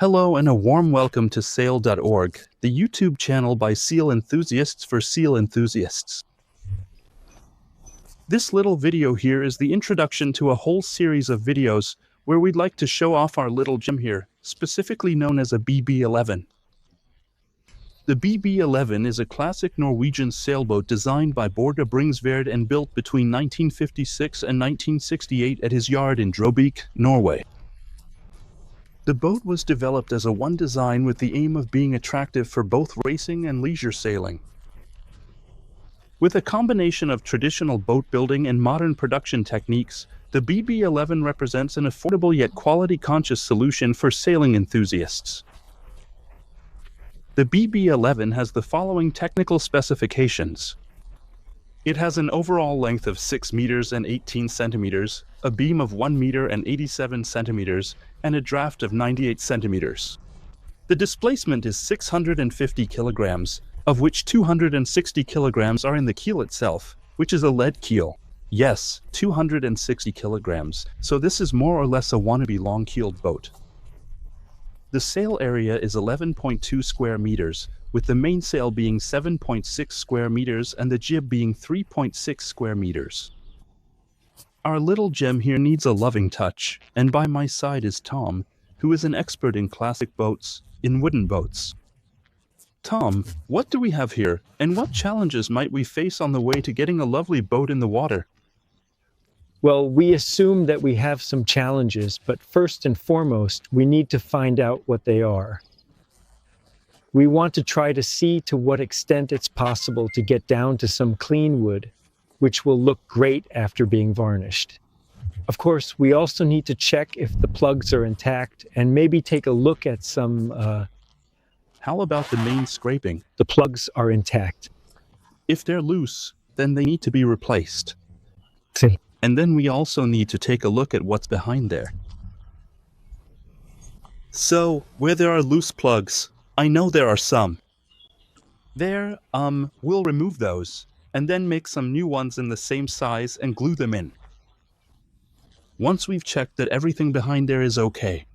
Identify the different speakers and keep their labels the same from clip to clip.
Speaker 1: Hello and a warm welcome to sail.org, the YouTube channel by seal enthusiasts for seal enthusiasts. This little video here is the introduction to a whole series of videos where we'd like to show off our little gem here, specifically known as a BB11. The BB11 is a classic Norwegian sailboat designed by Borge Bringsværd and built between 1956 and 1968 at his yard in Drobak, Norway. The boat was developed as a one design with the aim of being attractive for both racing and leisure sailing. With a combination of traditional boat building and modern production techniques, the BB11 represents an affordable yet quality-conscious solution for sailing enthusiasts. The BB11 has the following technical specifications. It has an overall length of 6 meters and 18 centimeters, a beam of 1 meter and 87 centimeters, and a draft of 98 centimeters. The displacement is 650 kilograms, of which 260 kilograms are in the keel itself, which is a lead keel. Yes, 260 kilograms, so this is more or less a wannabe long-keeled boat. The sail area is 11.2 square meters, with the mainsail being 7.6 square meters and the jib being 3.6 square meters. Our little gem here needs a loving touch, and by my side is Tom, who is an expert in classic boats, in wooden boats. Tom, what do we have here, and what challenges might we face on the way to getting a lovely boat in the water?
Speaker 2: Well, we assume that we have some challenges, but first and foremost, we need to find out what they are. We want to try to see to what extent it's possible to get down to some clean wood, which will look great after being varnished. Of course, we also need to check if the plugs are intact and maybe take a look at some...
Speaker 1: How about the main scraping?
Speaker 2: The plugs are intact.
Speaker 1: If they're loose, then they need to be replaced.
Speaker 2: See.
Speaker 1: And then we also need to take a look at what's behind there. So, where there are loose plugs, I know there are some. We'll remove those, and then make some new ones in the same size and glue them in. Once we've checked that everything behind there is okay.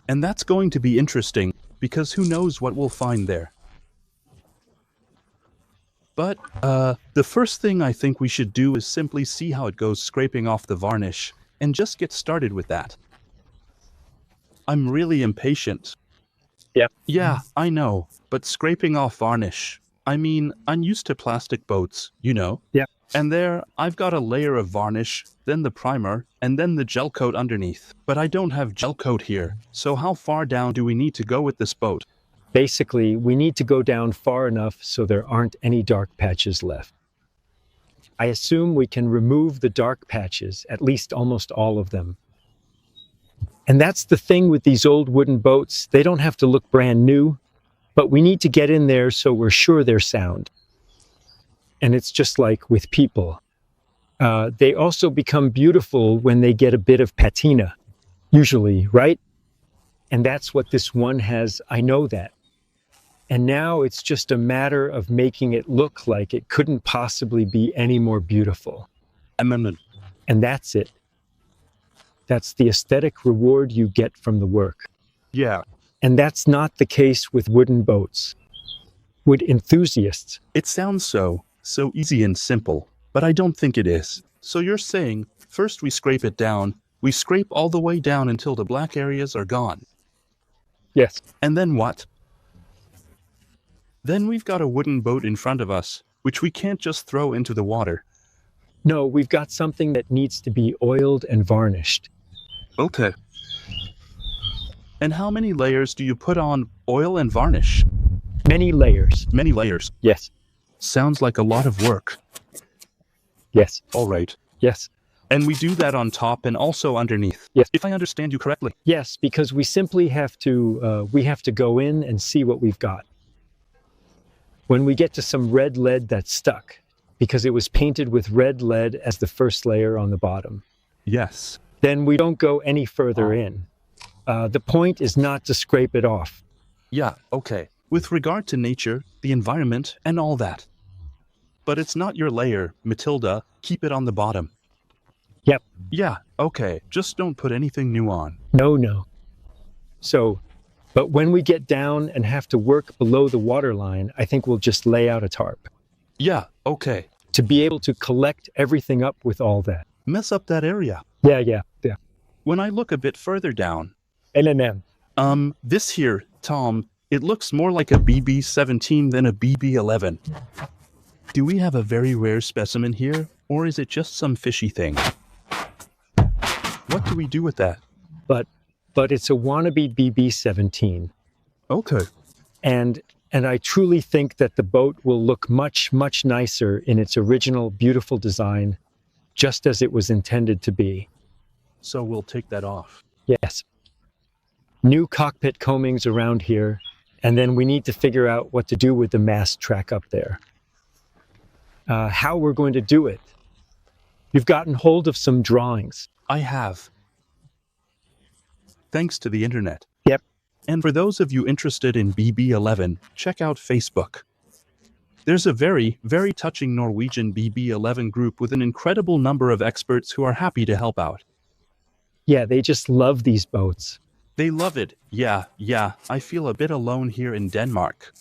Speaker 1: And that's going to be interesting, because who knows what we'll find there. But, the first thing I think we should do is simply see how it goes scraping off the varnish, and just get started with that. I'm really impatient. Yeah, I know, but scraping off varnish. I mean, I'm used to plastic boats, you know?
Speaker 2: Yeah.
Speaker 1: And there, I've got a layer of varnish, then the primer, and then the gel coat underneath. But I don't have gel coat here, so how far down do we need to go with this boat?
Speaker 2: Basically, we need to go down far enough so there aren't any dark patches left. I assume we can remove the dark patches, at least almost all of them. And that's the thing with these old wooden boats. They don't have to look brand new, but we need to get in there so we're sure they're sound. And it's just like with people. They also become beautiful when they get a bit of patina, usually, right? And that's what this one has. I know that. And now it's just a matter of making it look like it couldn't possibly be any more beautiful. And that's it. That's the aesthetic reward you get from the work.
Speaker 1: Yeah.
Speaker 2: And that's not the case with wooden boats. Wood enthusiasts.
Speaker 1: It sounds so easy and simple, but I don't think it is. So you're saying, first we scrape it down, we scrape all the way down until the black areas are gone.
Speaker 2: Yes.
Speaker 1: And then what? Then we've got a wooden boat in front of us, which we can't just throw into the water.
Speaker 2: No, we've got something that needs to be oiled and varnished.
Speaker 1: Okay. And how many layers do you put on oil and varnish?
Speaker 2: Many layers.
Speaker 1: Many layers.
Speaker 2: Yes.
Speaker 1: Sounds like a lot of work.
Speaker 2: Yes.
Speaker 1: All right.
Speaker 2: Yes.
Speaker 1: And we do that on top and also underneath.
Speaker 2: Yes.
Speaker 1: If I understand you correctly.
Speaker 2: Yes, because we simply have to go in and see what we've got. When we get to some red lead that's stuck, because it was painted with red lead as the first layer on the bottom.
Speaker 1: Yes.
Speaker 2: Then we don't go any further in. The point is not to scrape it off.
Speaker 1: Yeah, okay. With regard to nature, the environment, and all that. But it's not your layer, Matilda. Keep it on the bottom.
Speaker 2: Yep.
Speaker 1: Yeah, okay. Just don't put anything new on.
Speaker 2: No. But when we get down and have to work below the water line, I think we'll just lay out a tarp
Speaker 1: Yeah, okay.
Speaker 2: to be able to collect everything up with all that.
Speaker 1: Mess up that area.
Speaker 2: Yeah.
Speaker 1: When I look a bit further down,
Speaker 2: N.
Speaker 1: this here, Tom, it looks more like a BB17 than a BB11. Do we have a very rare specimen here, or is it just some fishy thing? What do we do with that?
Speaker 2: But it's a wannabe BB17.
Speaker 1: Okay.
Speaker 2: And I truly think that the boat will look much, much nicer in its original beautiful design, just as it was intended to be.
Speaker 1: So we'll take that off.
Speaker 2: Yes. New cockpit combings around here, and then we need to figure out what to do with the mast track up there. How we're going to do it. You've gotten hold of some drawings.
Speaker 1: I have. Thanks to the internet.
Speaker 2: Yep.
Speaker 1: And for those of you interested in BB11, check out Facebook. There's a very, very touching Norwegian BB11 group with an incredible number of experts who are happy to help out.
Speaker 2: Yeah, they just love these boats.
Speaker 1: They love it. Yeah, I feel a bit alone here in Denmark.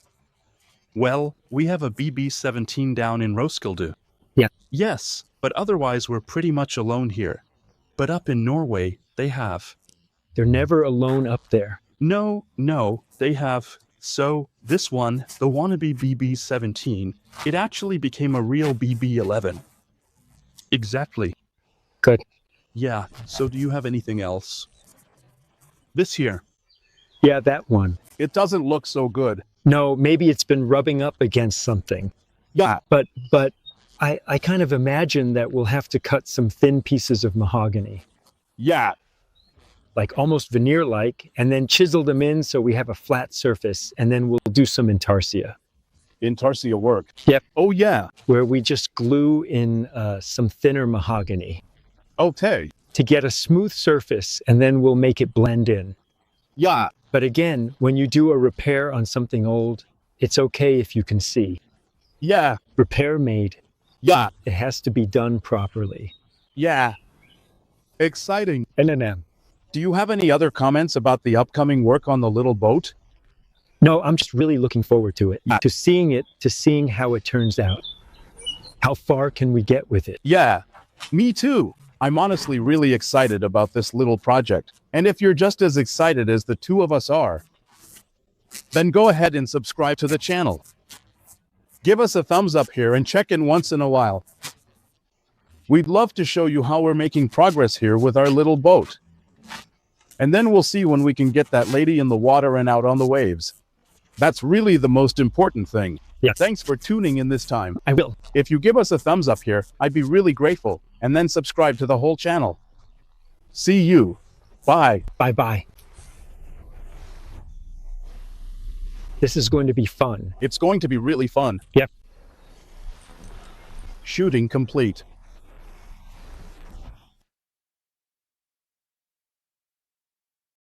Speaker 1: Well, we have a BB17 down in Roskilde.
Speaker 2: Yeah.
Speaker 1: Yes, but otherwise we're pretty much alone here. But up in Norway, they have.
Speaker 2: They're never alone up there.
Speaker 1: No, they have. So, this one, the wannabe BB17, it actually became a real BB11. Exactly.
Speaker 2: Good.
Speaker 1: Yeah, so do you have anything else? This here.
Speaker 2: Yeah, that one.
Speaker 3: It doesn't look so good.
Speaker 2: No, maybe it's been rubbing up against something.
Speaker 3: Yeah.
Speaker 2: But I kind of imagine that we'll have to cut some thin pieces of mahogany,
Speaker 3: Yeah.
Speaker 2: like almost veneer-like, and then chisel them in so we have a flat surface, and then we'll do some intarsia.
Speaker 3: Intarsia work.
Speaker 2: Yep.
Speaker 3: Oh, yeah.
Speaker 2: Where we just glue in some thinner mahogany
Speaker 3: Okay.
Speaker 2: to get a smooth surface, and then we'll make it blend in.
Speaker 3: Yeah.
Speaker 2: But again, when you do a repair on something old, it's okay if you can see.
Speaker 3: Yeah.
Speaker 2: Repair made.
Speaker 3: Yeah.
Speaker 2: It has to be done properly.
Speaker 3: Yeah. Exciting.
Speaker 2: N.
Speaker 3: Do you have any other comments about the upcoming work on the little boat?
Speaker 2: No, I'm just really looking forward to it,
Speaker 3: Yeah.
Speaker 2: to seeing how it turns out. How far can we get with it?
Speaker 3: Yeah. Me too. I'm honestly really excited about this little project. And if you're just as excited as the two of us are, then go ahead and subscribe to the channel. Give us a thumbs up here and check in once in a while. We'd love to show you how we're making progress here with our little boat. And then we'll see when we can get that lady in the water and out on the waves. That's really the most important thing.
Speaker 2: Yes.
Speaker 3: Thanks for tuning in this time.
Speaker 2: I will.
Speaker 3: If you give us a thumbs up here, I'd be really grateful. And then subscribe to the whole channel. See you. Bye.
Speaker 2: Bye-bye. This is going to be fun.
Speaker 3: It's going to be really fun.
Speaker 2: Yep.
Speaker 3: Shooting complete.